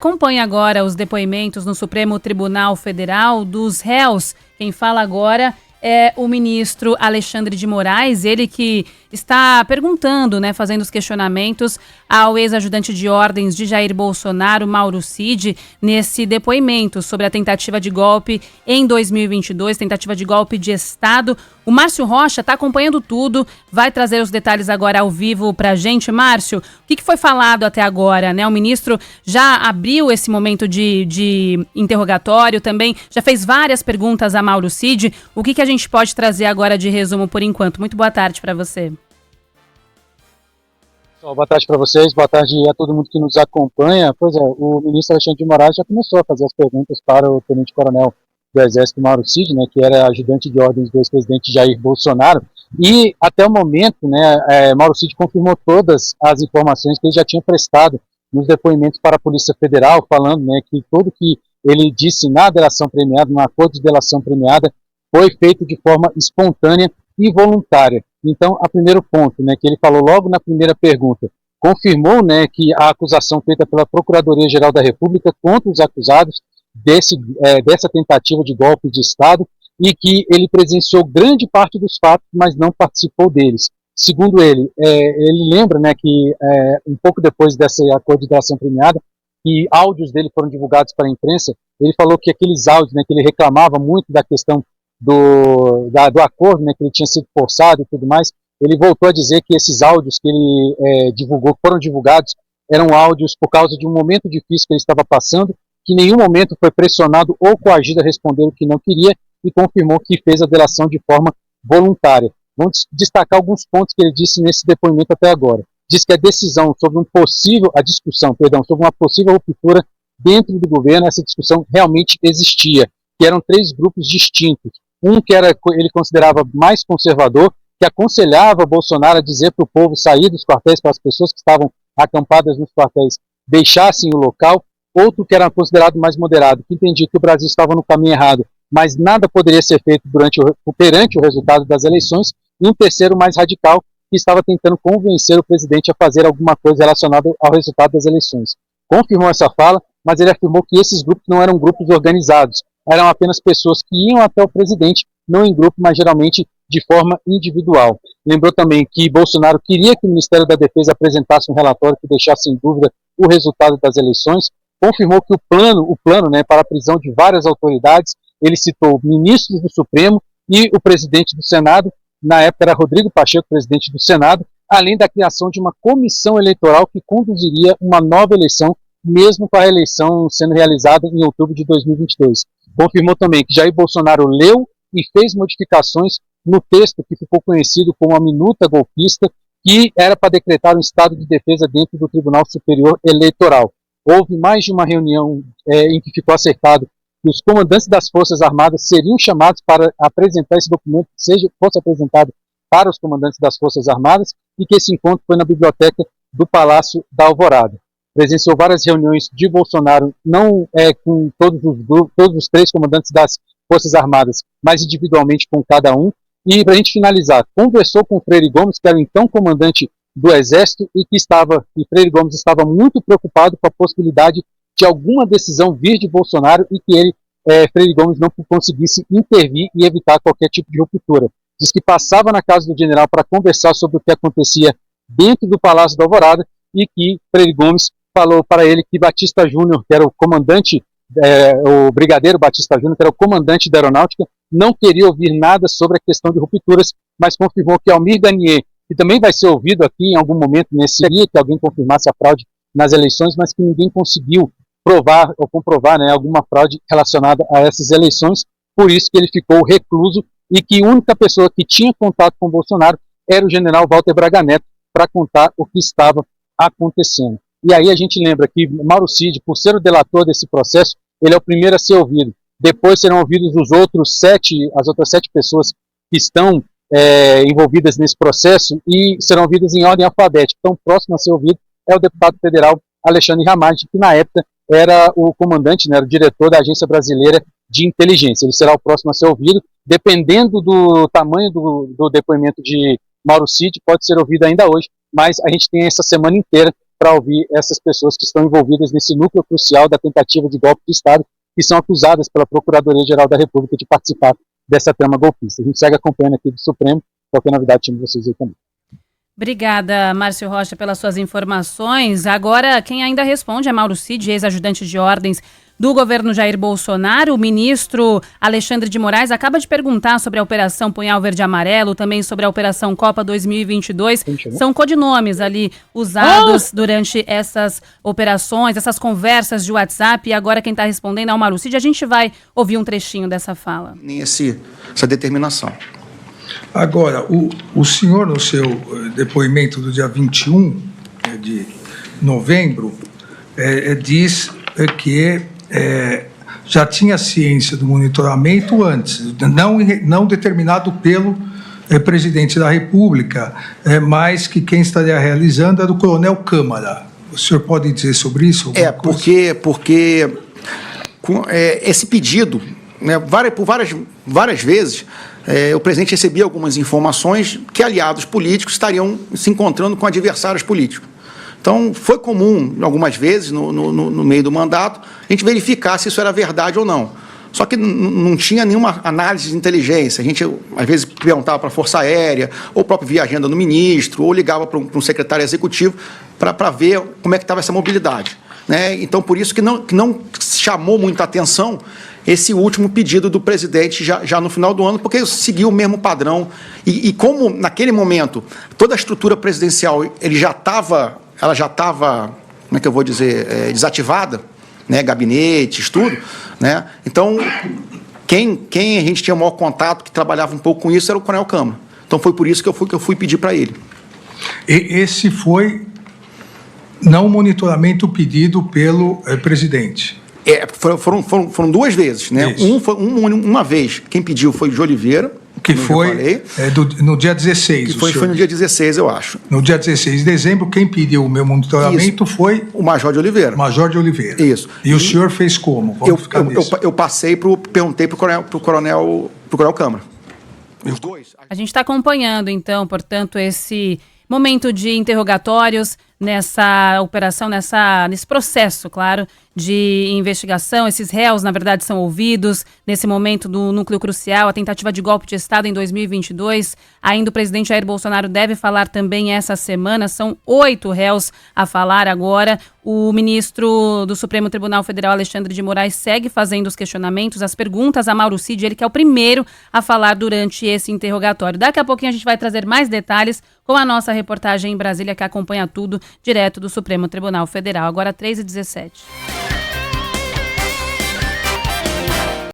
Acompanhe agora os depoimentos no Supremo Tribunal Federal dos réus. Quem fala agora é o ministro Alexandre de Moraes, ele que está perguntando, fazendo os questionamentos ao ex-ajudante de ordens de Jair Bolsonaro, Mauro Cid, nesse depoimento sobre a tentativa de golpe em 2022, tentativa de golpe de Estado. O Márcio Rocha está acompanhando tudo, vai trazer os detalhes agora ao vivo para a gente. Márcio, o que foi falado até agora? O ministro já abriu esse momento de interrogatório, também já fez várias perguntas a Mauro Cid. O que a gente pode trazer agora de resumo por enquanto? Muito boa tarde para você. Boa tarde para vocês, boa tarde a todo mundo que nos acompanha. Pois é, o ministro Alexandre de Moraes já começou a fazer as perguntas para o tenente-coronel do Exército, Mauro Cid, que era ajudante de ordens do ex-presidente Jair Bolsonaro, e até o momento, Mauro Cid confirmou todas as informações que ele já tinha prestado nos depoimentos para a Polícia Federal, falando que tudo que ele disse na delação premiada, no acordo de delação premiada, foi feito de forma espontânea e voluntária. Então, a primeiro ponto, que ele falou logo na primeira pergunta, confirmou, que a acusação feita pela Procuradoria-Geral da República contra os acusados dessa tentativa de golpe de Estado e que ele presenciou grande parte dos fatos, mas não participou deles. Segundo ele, ele lembra, que um pouco depois desse acordo de delação premiada, que áudios dele foram divulgados para a imprensa, ele falou que aqueles áudios, que ele reclamava muito da questão do acordo, que ele tinha sido forçado e tudo mais, ele voltou a dizer que esses áudios que ele divulgou, foram divulgados, eram áudios por causa de um momento difícil que ele estava passando, que em nenhum momento foi pressionado ou coagido a responder o que não queria, e confirmou que fez a delação de forma voluntária. Vamos destacar alguns pontos que ele disse nesse depoimento até agora. Diz que a discussão sobre uma possível ruptura dentro do governo, essa discussão realmente existia, que eram 3 grupos distintos. Um que ele considerava mais conservador, que aconselhava Bolsonaro a dizer para o povo sair dos quartéis, para as pessoas que estavam acampadas nos quartéis deixassem o local. Outro que era considerado mais moderado, que entendia que o Brasil estava no caminho errado, mas nada poderia ser feito perante o resultado das eleições. E um terceiro mais radical, que estava tentando convencer o presidente a fazer alguma coisa relacionada ao resultado das eleições. Confirmou essa fala, mas ele afirmou que esses grupos não eram grupos organizados, eram apenas pessoas que iam até o presidente, não em grupo, mas geralmente de forma individual. Lembrou também que Bolsonaro queria que o Ministério da Defesa apresentasse um relatório que deixasse em dúvida o resultado das eleições. Confirmou que o plano para a prisão de várias autoridades, ele citou ministros do Supremo e o presidente do Senado, na época era Rodrigo Pacheco, presidente do Senado, além da criação de uma comissão eleitoral que conduziria uma nova eleição, mesmo com a eleição sendo realizada em outubro de 2022. Confirmou também que Jair Bolsonaro leu e fez modificações no texto que ficou conhecido como a Minuta Golpista, que era para decretar um estado de defesa dentro do Tribunal Superior Eleitoral. Houve mais de uma reunião em que ficou acertado que os comandantes das Forças Armadas seriam chamados para apresentar esse documento, fosse apresentado para os comandantes das Forças Armadas, e que esse encontro foi na biblioteca do Palácio da Alvorada. Presenciou várias reuniões de Bolsonaro, não com todos os 3 comandantes das Forças Armadas, mas individualmente com cada um. E, para a gente finalizar, conversou com o Freire Gomes, que era o então comandante do Exército, e Freire Gomes estava muito preocupado com a possibilidade de alguma decisão vir de Bolsonaro e que Freire Gomes não conseguisse intervir e evitar qualquer tipo de ruptura. Diz que passava na casa do general para conversar sobre o que acontecia dentro do Palácio da Alvorada, e que Freire Gomes falou para ele que Batista Júnior, que era o comandante, o brigadeiro Batista Júnior, que era o comandante da aeronáutica, não queria ouvir nada sobre a questão de rupturas, mas confirmou que Almir Garnier, que também vai ser ouvido aqui em algum momento nesse dia, que alguém confirmasse a fraude nas eleições, mas que ninguém conseguiu provar ou comprovar alguma fraude relacionada a essas eleições, por isso que ele ficou recluso, e que a única pessoa que tinha contato com Bolsonaro era o general Walter Braga Neto, para contar o que estava acontecendo. E aí a gente lembra que Mauro Cid, por ser o delator desse processo, ele é o primeiro a ser ouvido. Depois serão ouvidos as outras 7 pessoas que estão envolvidas nesse processo, e serão ouvidas em ordem alfabética. Então, o próximo a ser ouvido é o deputado federal Alexandre Ramagem, que na época era o comandante, era o diretor da Agência Brasileira de Inteligência. Ele será o próximo a ser ouvido. Dependendo do tamanho do depoimento de Mauro Cid, pode ser ouvido ainda hoje, mas a gente tem essa semana inteira para ouvir essas pessoas que estão envolvidas nesse núcleo crucial da tentativa de golpe de Estado, que são acusadas pela Procuradoria-Geral da República de participar dessa trama golpista. A gente segue acompanhando aqui do Supremo, qualquer novidade time vocês aí também. Obrigada, Márcio Rocha, pelas suas informações. Agora, quem ainda responde é Mauro Cid, ex-ajudante de ordens do governo Jair Bolsonaro. O ministro Alexandre de Moraes acaba de perguntar sobre a Operação Punhal Verde e Amarelo, também sobre a Operação Copa 2022. São codinomes ali usados durante essas operações, essas conversas de WhatsApp. E agora quem está respondendo é o Mauro Cid. A gente vai ouvir um trechinho dessa fala. Nem essa determinação. Agora, o senhor, no seu depoimento do dia 21 de novembro, diz que já tinha ciência do monitoramento antes, não determinado pelo presidente da República, mas que quem estaria realizando era o coronel Câmara. O senhor pode dizer sobre isso? Porque esse pedido, né, por várias vezes, o presidente recebia algumas informações que aliados políticos estariam se encontrando com adversários políticos. Então, foi comum, algumas vezes, no meio do mandato, a gente verificar se isso era verdade ou não. Só que não tinha nenhuma análise de inteligência. A gente, às vezes, perguntava para a Força Aérea, ou próprio via agenda do ministro, ou ligava para um secretário executivo para ver como é que estava essa mobilidade. Né? Então, por isso que não chamou muita atenção esse último pedido do presidente já no final do ano, porque seguiu o mesmo padrão. E como, naquele momento, toda a estrutura presidencial ela já estava, como é que eu vou dizer, desativada, né? Gabinetes, tudo, né? Então, quem a gente tinha o maior contato, que trabalhava um pouco com isso, era o coronel Câmara. Então, foi por isso que eu fui pedir para ele. E esse foi não o monitoramento pedido pelo presidente? Foram duas vezes, né? Uma vez, quem pediu foi o de Oliveira, que foi no dia 16. Foi no dia 16, eu acho. No dia 16 de dezembro, quem pediu o meu monitoramento foi o Major de Oliveira. Major de Oliveira. Isso. E o senhor fez como? Eu perguntei para o coronel Câmara. Os dois. A gente está acompanhando, então, portanto, esse momento de interrogatórios nessa operação, nesse processo, claro, de investigação. Esses réus, na verdade, são ouvidos nesse momento do núcleo crucial, a tentativa de golpe de Estado em 2022. Ainda o presidente Jair Bolsonaro deve falar também essa semana. São 8 réus a falar agora. O ministro do Supremo Tribunal Federal, Alexandre de Moraes, segue fazendo os questionamentos, as perguntas a Mauro Cid, ele que é o primeiro a falar durante esse interrogatório. Daqui a pouquinho a gente vai trazer mais detalhes com a nossa reportagem em Brasília, que acompanha tudo direto do Supremo Tribunal Federal. Agora 3h17.